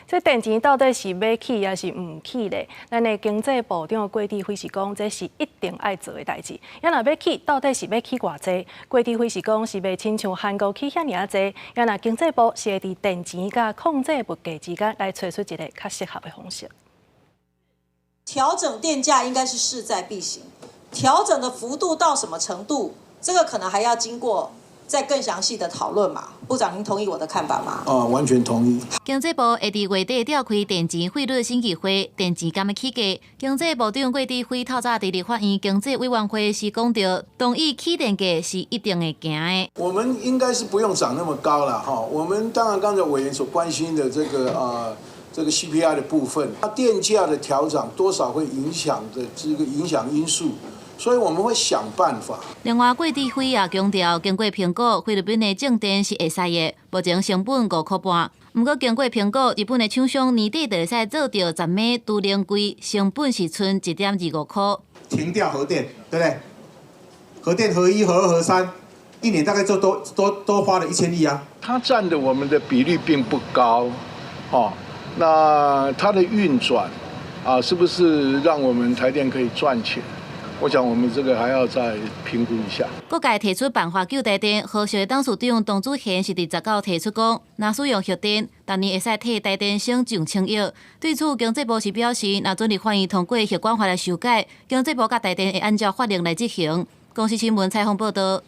这电钱到底是要起还是唔起咧？咱的经济部长郭志辉是讲，这是一定爱做的代志。要若要起，到底是要起偌济？郭志辉是讲是要亲像韩国起遐尔济。要若经济部是会伫电钱甲控制物价之间来找出一个较适合的方式。调整电价应该是势在必行，调整的幅度到什么程度，这个可能还要经过再更详细的讨论嘛。部长，您同意我的看法吗？完全同意。经济部会伫月底召开电钱汇率审议会，电钱敢要起价？经济部长郭志辉透早伫立法院经济委员会时讲到，同意起电价是一定会行的。我们应该是不用涨那么高了哈。我们当然刚才委员所关心的这个 CPI 的部分，它电价的调整多少会影响的这个影响因素，所以我们会想办法。另外，郭志辉也强调，经过评估，菲律宾的正电是会使的，目前成本5块半。不过经过评估，日本的厂商年底就会使做到10枚都能柜，成本是剩1.25块。停掉核电，对不对？核电核1、核2、核3，一年大概就都花了1000亿啊。它占的我们的比例并不高，那它的运转是不是让我们台电可以赚钱？我想我们这个还要再评估一下。各界提出办法救台电，核小的董事长董子贤是伫19提出讲，若使用核电，当年会使替台电省上千亿。对此，经济部是表示，若准立法院通过核管法来修改，经济部甲台电会按照法令来执行。公司新闻采访报道。